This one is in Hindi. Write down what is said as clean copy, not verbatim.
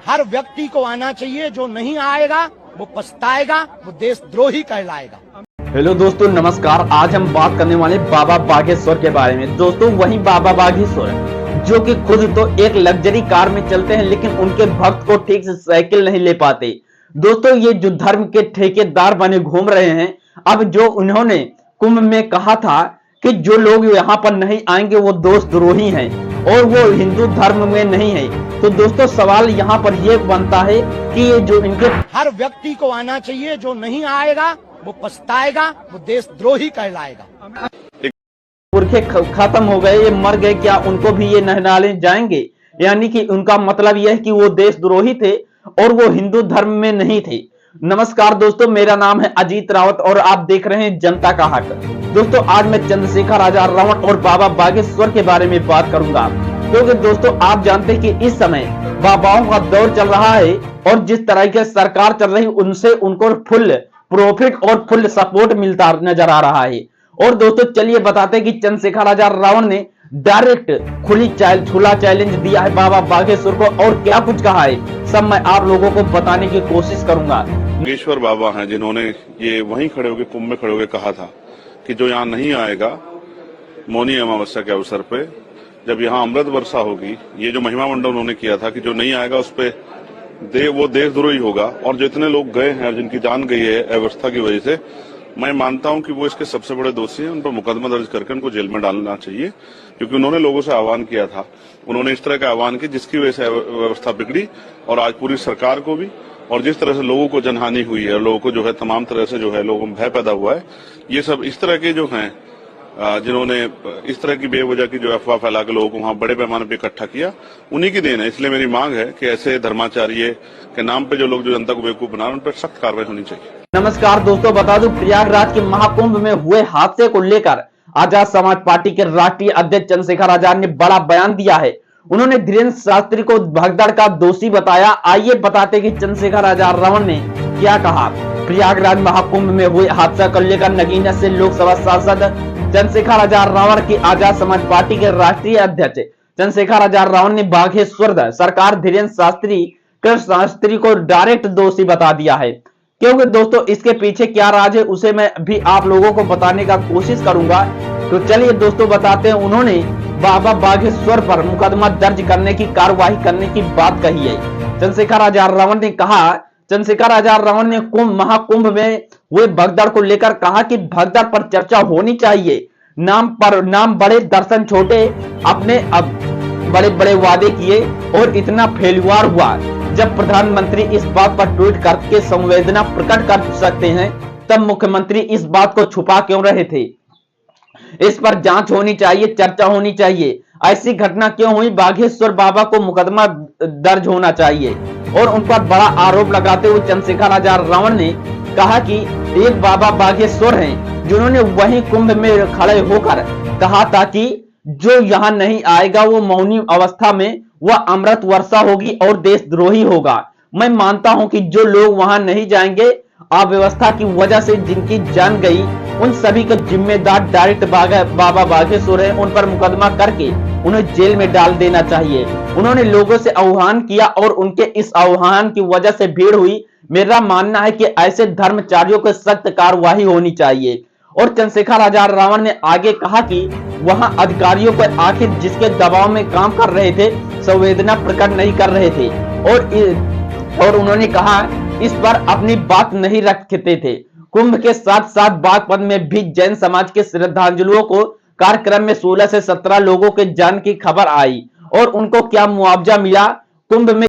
हर व्यक्ति को आना चाहिए, जो नहीं आएगा वो पछताएगा, वो देशद्रोही कहलाएगा। हेलो दोस्तों, नमस्कार। आज हम बात करने वाले बाबा बागेश्वर के बारे में। दोस्तों, वही बाबा बागेश्वर जो कि खुद तो एक लग्जरी कार में चलते हैं, लेकिन उनके भक्त को ठीक से साइकिल नहीं ले पाते। दोस्तों, ये जो धर्म के ठेकेदार बने घूम रहे हैं, अब जो उन्होंने कुंभ में कहा था कि जो लोग यहाँ पर नहीं आएंगे वो देशद्रोही हैं और वो हिंदू धर्म में नहीं है, तो दोस्तों सवाल यहाँ पर ये बनता है कि ये जो इनके हर व्यक्ति को आना चाहिए, जो नहीं आएगा वो पछताएगा, वो देशद्रोही कहलाएगा। पुरखे खत्म हो गए, ये मर गए, क्या उनको भी ये नहलाने जाएंगे? यानी कि उनका मतलब यह है कि वो देशद्रोही थे और वो हिंदू धर्म में नहीं थे। नमस्कार दोस्तों, मेरा नाम है अजीत रावत और आप देख रहे हैं जनता का हक। दोस्तों, आज मैं चंद्रशेखर आजाद रावण और बाबा बागेश्वर के बारे में बात करूंगा, क्योंकि दोस्तों आप जानते हैं कि इस समय बाबाओं का दौर चल रहा है और जिस तरह की सरकार चल रही है उनसे उनको फुल प्रॉफिट और फुल सपोर्ट मिलता नजर आ रहा है। और दोस्तों चलिए बताते हैं कि चंद्रशेखर आजाद रावण ने डायरेक्ट खुला चैलेंज दिया है बाबा बागेश्वर को और क्या कुछ कहा है, सब मैं आप लोगों को बताने की कोशिश करूंगा। बागेश्वर बाबा हैं जिन्होंने ये वहीं खड़े होकर कुंभ में खड़े होकर कहा था कि जो यहाँ नहीं आएगा मौनी अमावस्या के अवसर पे, जब यहाँ अमृत वर्षा होगी, ये जो महिमा मंडल उन्होंने किया था कि जो नहीं आएगा उस पे वो देशद्रोही होगा। और जो इतने लोग गए हैं और जिनकी जान गई है अव्यवस्था की वजह से, मैं मानता हूं कि वो इसके सबसे बड़े दोषी हैं। उन पर मुकदमा दर्ज करके उनको जेल में डालना चाहिए, क्योंकि उन्होंने लोगों से आह्वान किया था। उन्होंने इस तरह का आह्वान किया जिसकी वजह से व्यवस्था बिगड़ी और आज पूरी सरकार को भी, और जिस तरह से लोगों को जनहानि हुई है और लोगों को जो है तमाम तरह से जो है लोगों में भय पैदा हुआ है, ये सब इस तरह के जो हैं जिन्होंने इस तरह की बेवजह की जो अफवाह फैला के लोगों को वहां बड़े पैमाने पर इकट्ठा किया, उन्हीं की देन है। इसलिए मेरी मांग है कि ऐसे धर्माचार्य के नाम पे जो लोग जो जनता को बेवकूफ बना रहे हैं उन पर सख्त कार्रवाई होनी चाहिए। नमस्कार दोस्तों, बता दूं प्रयागराज के महाकुंभ में हुए हादसे को लेकर आजाद समाज पार्टी के राष्ट्रीय अध्यक्ष चंद्रशेखर आजाद ने बड़ा बयान दिया है। उन्होंने धीरेन्द्र शास्त्री को भगदड़ का दोषी बताया। आइए बताते कि चंद्रशेखर आजाद रावण ने क्या कहा। प्रयागराज महाकुंभ में हुए हादसा को लेकर नगीना से लोकसभा सांसद चंद्रशेखर आजाद रावण की आजाद समाज पार्टी के राष्ट्रीय अध्यक्ष चंद्रशेखर आजाद रावण ने बागेश्वर सरकार धीरेन्द्र शास्त्री को डायरेक्ट दोषी बता दिया है। क्योंकि दोस्तों इसके पीछे क्या राज है उसे मैं भी आप लोगों को बताने का कोशिश करूंगा। तो चलिए दोस्तों बताते हैं। उन्होंने बाबा बागेश्वर पर मुकदमा दर्ज करने की कार्रवाई करने की बात कही है। चंद्रशेखर आजाद रावण ने कहा, चंद्रशेखर आजाद रावण ने महाकुंभ में हुए भगदड़ को लेकर कहा कि भगदड़ पर चर्चा होनी चाहिए। नाम बड़े दर्शन छोटे, अपने अब बड़े बड़े वादे किए और इतना फेलुआर हुआ। जब प्रधानमंत्री इस बात पर ट्वीट करके संवेदना प्रकट कर सकते हैं, तब मुख्यमंत्री इस बात को छुपा क्यों रहे थे? इस पर जांच होनी चाहिए, चर्चा होनी चाहिए। ऐसी घटना क्यों हुई? बागेश्वर बाबा को मुकदमा दर्ज होना चाहिए। और उन पर बड़ा आरोप लगाते हुए चंद्रशेखर आजाद रावण ने कहा कि एक बाबा बागेश्वर हैं जिन्होंने वहीं कुंभ में खड़े होकर कहा था कि जो यहाँ नहीं आएगा वो मौनी अवस्था में वह अमृत वर्षा होगी और देशद्रोही होगा। मैं मानता हूं कि जो लोग वहां नहीं जाएंगे, अव्यवस्था की वजह से जिनकी जान गई, उन सभी का जिम्मेदार डायरेक्ट बाबा बागेश्वर है। उन पर मुकदमा करके उन्हें जेल में डाल देना चाहिए। उन्होंने लोगों से आह्वान किया और उनके इस आह्वान की वजह से भीड़ हुई। मेरा मानना है कि ऐसे धर्मचारियों को सख्त कार्रवाई होनी चाहिए। और चंद्रशेखर आजाद रावण ने आगे कहा कि वहां अधिकारियों को आखिर जिसके दबाव में काम कर रहे थे संवेदना प्रकट नहीं कर रहे थे और उन्होंने कहा इस पर अपनी बात नहीं रखते थे। कुंभ के साथ साथ बागपत में भी जैन समाज के श्रद्धांजलियों को कार्यक्रम में 16 से 17 लोगों के जान की खबर आई और उनको क्या मुआवजा मिला। कुंभ में